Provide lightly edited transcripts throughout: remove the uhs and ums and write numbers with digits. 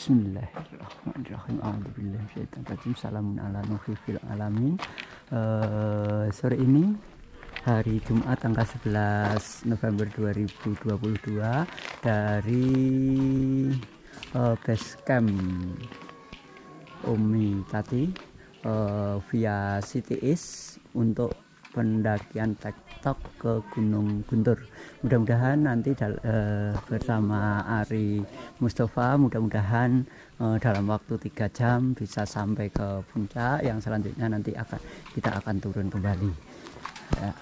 Bismillahirrahmanirrahim. A'udzubillahi minasyaitonir rajim. Salamun ala nuhi fil alamin. Sore ini hari Jumat tanggal 11 November 2022 dari base camp Umi Tati via CTS untuk pendakian tektok ke Gunung Guntur. Mudah-mudahan nanti bersama Ari Mustafa, mudah-mudahan dalam waktu 3 jam bisa sampai ke puncak yang selanjutnya nanti kita akan turun kembali. Ya.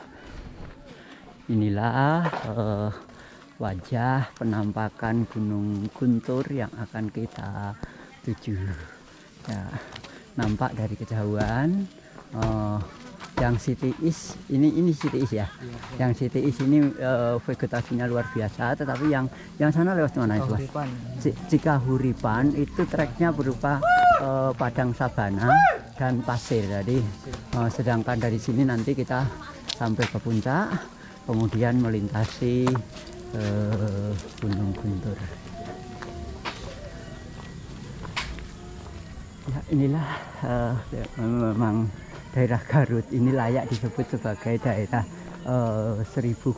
Inilah wajah penampakan Gunung Guntur yang akan kita tuju. Ya, nampak dari kejauhan. Yang City East ini City East ya. Yang City East ini vegetasinya luar biasa, tetapi yang sana lewat mana itu? Cikahuripan itu treknya berupa padang sabana dan pasir. Jadi sedangkan dari sini nanti kita sampai ke puncak, kemudian melintasi Gunung Guntur. Ya, inilah memang daerah Garut ini layak disebut sebagai daerah 1000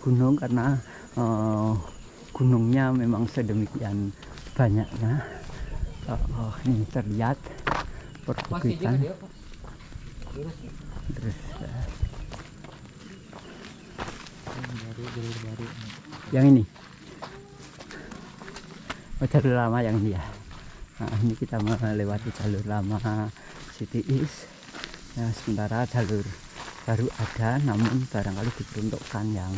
gunung karena gunungnya memang sedemikian banyaknya. Ini terlihat perbukitan. Terus yang ini jalur lama yang ini ya. Nah, ini kita melewati jalur lama City East. Ya, sementara jalur baru ada, namun barangkali diperuntukkan yang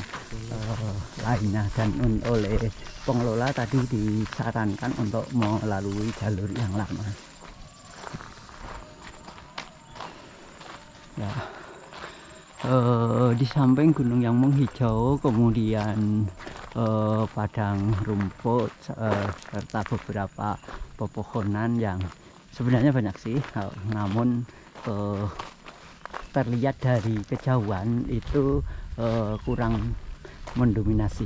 lainnya, dan oleh pengelola tadi disarankan untuk melalui jalur yang lama. Ya, di samping gunung yang menghijau, kemudian padang rumput serta beberapa pepohonan yang sebenarnya banyak sih, namun terlihat dari kejauhan itu kurang mendominasi.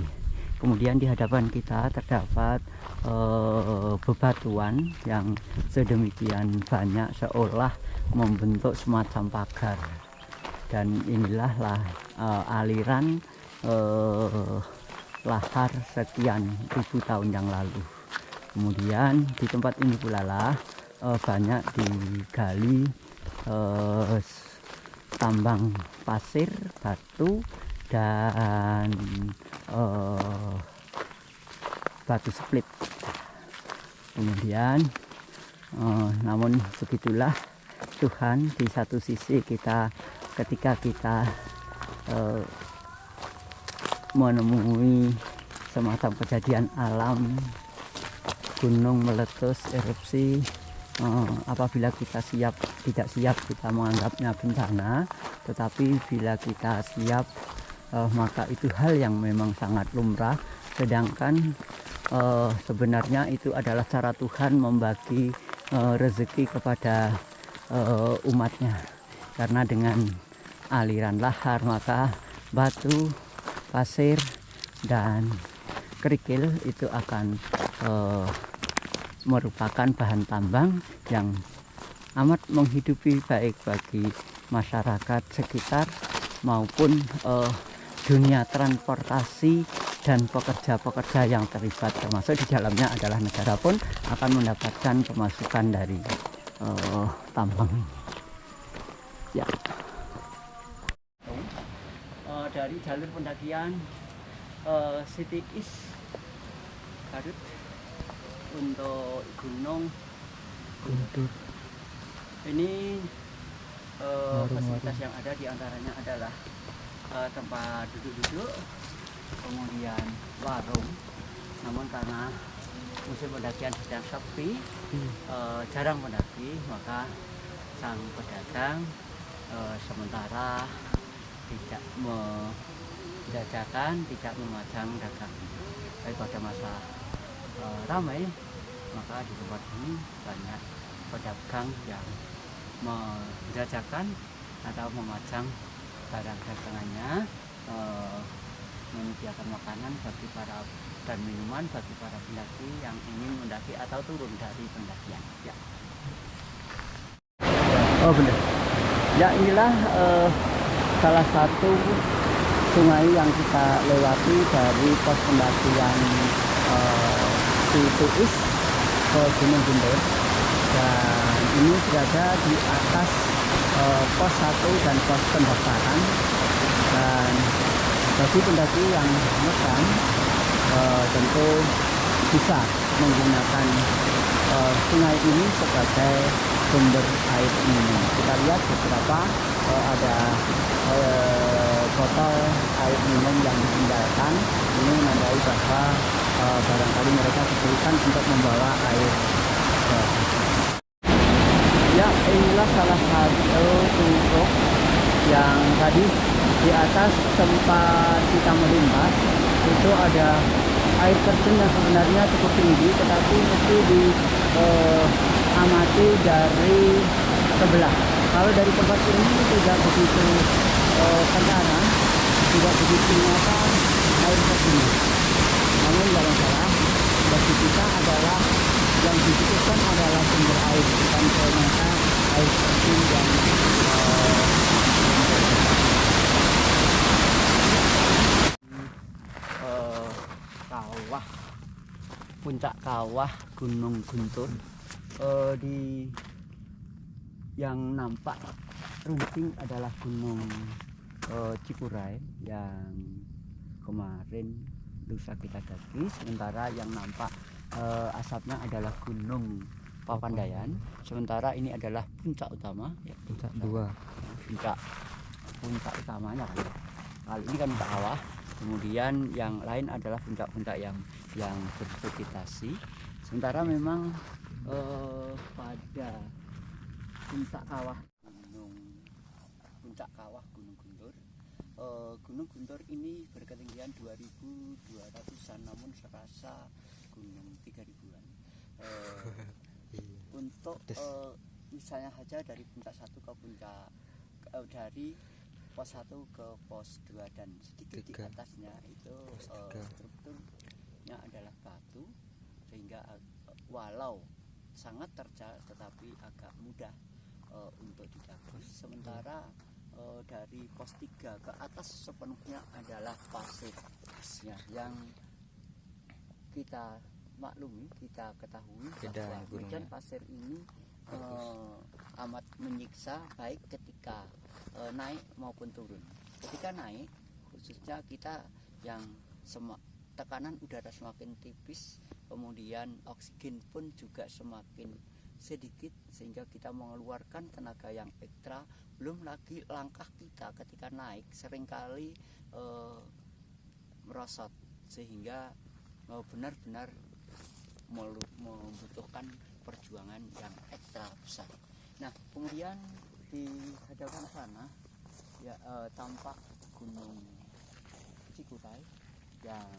Kemudian di hadapan kita terdapat bebatuan yang sedemikian banyak seolah membentuk semacam pagar, dan inilah aliran lahar sekian ribu tahun yang lalu. Kemudian di tempat ini pula lah banyak digali tambang pasir, batu, dan batu split. Kemudian namun begitulah Tuhan, di satu sisi ketika kita menemui semacam kejadian alam, gunung meletus, erupsi, apabila kita tidak siap kita menganggapnya bencana, tetapi bila kita siap maka itu hal yang memang sangat lumrah. Sedangkan sebenarnya itu adalah cara Tuhan membagi rezeki kepada umatnya, karena dengan aliran lahar maka batu, pasir, dan kerikil itu akan merupakan bahan tambang yang amat menghidupi, baik bagi masyarakat sekitar maupun dunia transportasi dan pekerja-pekerja yang terlibat, termasuk di dalamnya adalah negara pun akan mendapatkan pemasukan dari tambang. Ya. Dari jalur pendakian City East Garut untuk Gunung Guntur ini fasilitas yang ada diantaranya adalah tempat duduk-duduk, kemudian warung. Namun karena musim pendakian sedang sepi, jarang pendaki, maka sang pedagang sementara tidak menjajakan, tidak memajang dagang. Tapi pada masa ramai, maka di tempat ini banyak pedagang yang menjajakan atau memajang barang dagangannya, menyediakan makanan bagi para dan minuman bagi para pendaki yang ingin mendaki atau turun dari pendakian. Ya. Oh benar. Ya inilah salah satu sungai yang kita lewati dari pos pendakian Situis ke Gunung Guntur, dan ini berada di atas pos 1 dan pos pendaftaran. Dan bagi pendaki yang memesan tentu bisa menggunakan sungai ini sebagai sumber air minum. Kita lihat beberapa ada botol air minum yang ditinggalkan. Ini menandai bahwa barangkali mereka kesulitan untuk membawa air. Ya, inilah salah satu truk yang tadi di atas tempat kita melintas itu ada air terjun yang sebenarnya cukup tinggi, tetapi mesti diamati dari sebelah. Kalau dari tempat ini tidak begitu kelihatan, tidak begitu nyata air terjun. Namun jangan salah, bagi kita adalah yang dibutuhkan adalah sumber air, bukan ternyata air terjun yang kawah, puncak kawah Gunung Guntur. Di yang nampak runcing adalah Gunung Cikuray yang kemarin lusa kita daki, sementara yang nampak asapnya adalah Gunung Papandayan. Sementara ini adalah puncak utama, ya, puncak 2, puncak utamanya kan. Kali ini kan puncak kawah, kemudian yang lain adalah puncak-puncak yang bervegetasi. Sementara memang pada puncak kawah Gunung Guntur, Gunung Guntur ini berketinggian 2.200-an, namun serasa gunung 3.000-an. Untuk misalnya saja dari puncak 1 ke puncak dari pos 1 ke pos 2 dan sedikit di atasnya itu strukturnya adalah batu, sehingga walau sangat terjal tetapi agak mudah untuk didaki. Sementara dari pos 3 ke atas sepenuhnya adalah pasir ya, yang kita maklumi, kita ketahui bahwa medan pasir ini amat menyiksa baik ketika naik maupun turun. Ketika naik khususnya kita yang tekanan udara semakin tipis, kemudian oksigen pun juga semakin sedikit, sehingga kita mengeluarkan tenaga yang ekstra. Belum lagi langkah kita ketika naik seringkali merosot, sehingga benar-benar membutuhkan perjuangan yang ekstra besar. Nah, kemudian di hadapan sana ya tampak Gunung Cikuray yang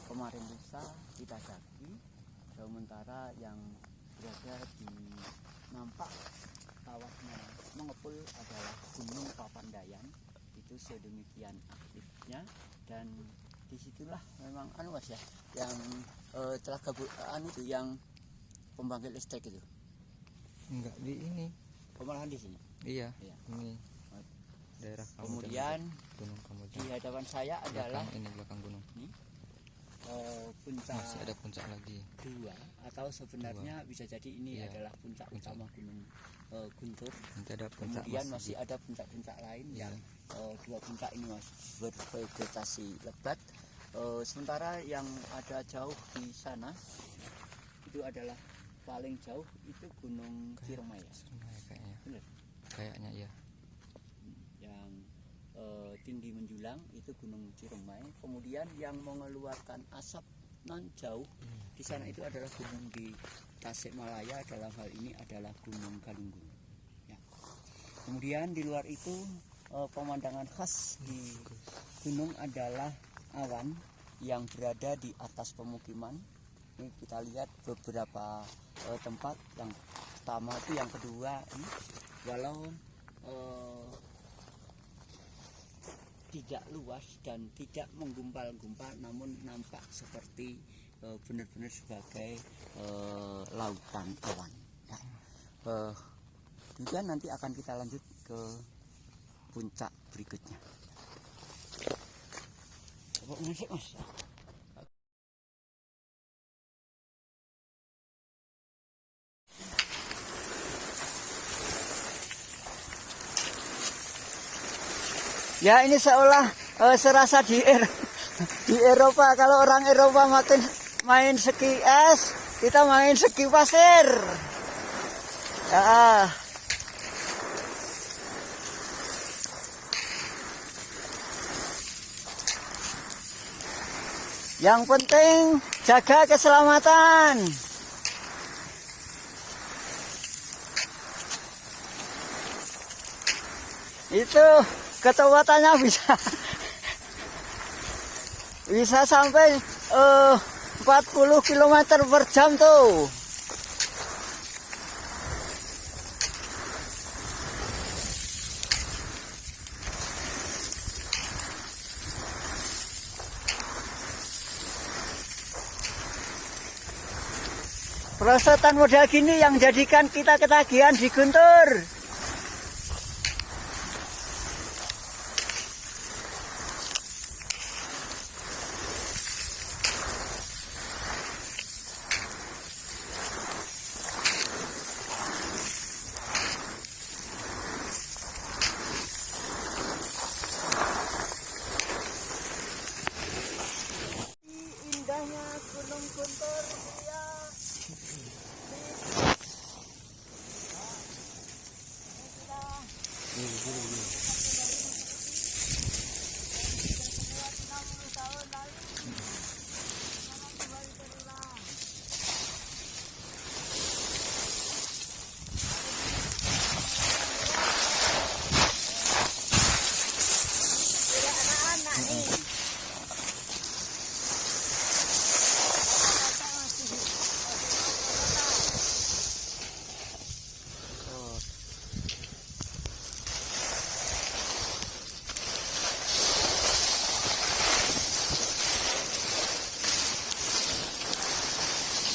kemarin lusa kita daki, sementara yang berada di nampak kawahnya mengepul adalah Gunung Papandayan. Itu sedemikian aktifnya, dan disitulah memang mas ya, yang telaga itu yang pembangkit listrik itu. Enggak di ini, pemalahan di sini. Iya. Ini daerah kemudian di hadapan saya adalah belakang gunung ini, puncak, masih ada puncak lagi 2, atau sebenarnya 2. Bisa jadi ini adalah puncak utama Gunung Guntur. Kemudian masih ada puncak-puncak lain yang 2 puncak ini masih bervegetasi lebat. Sementara yang ada jauh di sana itu adalah paling jauh itu Gunung Ciremai ya? Kayaknya. Benar? Kayaknya ya. Yang tinggi menjulang itu Gunung Ciremai. Kemudian yang mengeluarkan asap non jauh di sana itu adalah gunung di Tasikmalaya, dalam hal ini adalah Gunung Galunggung. Ya. Kemudian di luar itu pemandangan khas di gunung adalah awan yang berada di atas pemukiman. Ini kita lihat beberapa tempat, yang pertama itu, yang kedua ini, walau tidak luas dan tidak menggumpal-gumpal, namun nampak seperti benar-benar sebagai lautan awan. Ya. Kemudian nanti akan kita lanjut ke puncak berikutnya. Mas. Ya, ini seolah serasa di Eropa. Kalau orang Eropa main ski es, kita main ski pasir. Ya. Yang penting jaga keselamatan. Itu kecepatannya bisa sampai 40 km per jam tuh. Perosotan model gini yang jadikan kita ketagihan di Guntur. Indahnya Gunung Guntur ya.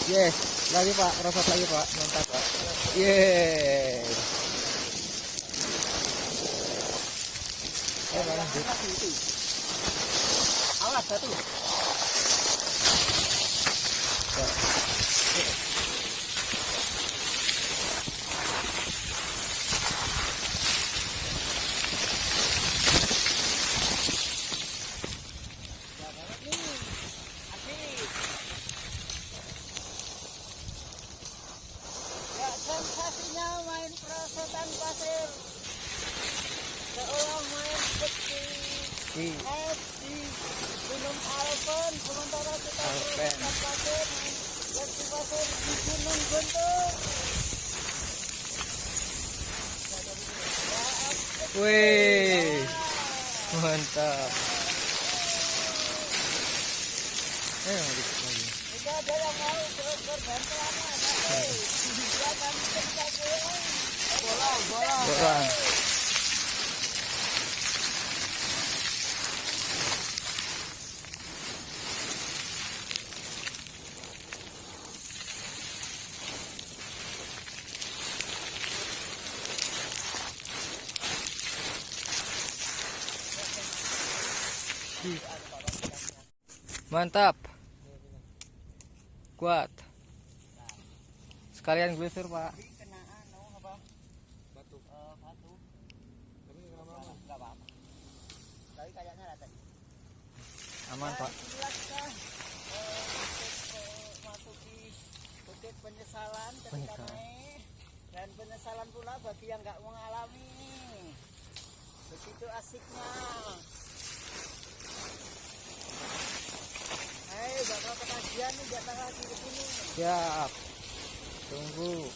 Yes, lagi Pak, rosot lagi Pak, mantap Pak. Yes. Ayo lanjut. Awas satu. Sensasinya main perosotan pasir seolah main seperti es di Gunung Alpen, sementara kita perosotan pasir seperti pasir di Gunung Guntur. Wih, mantap. Dikit lagi. Jika ada yang mau berbantuan, Bola. Mantap. Kuat. Sekalian gusur, Pak. Aman, Pak. Masuki bukit penyesalan ketika naik, dan penyesalan pula bagi yang nggak mengalami. Begitu asiknya. Hei, bakal ketagihan nih, datang lagi ke sini. Siap. Tunggu.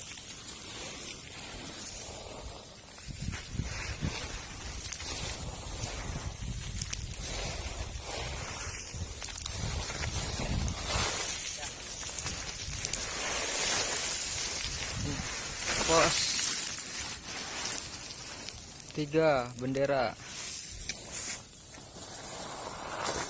Pos 3 bendera.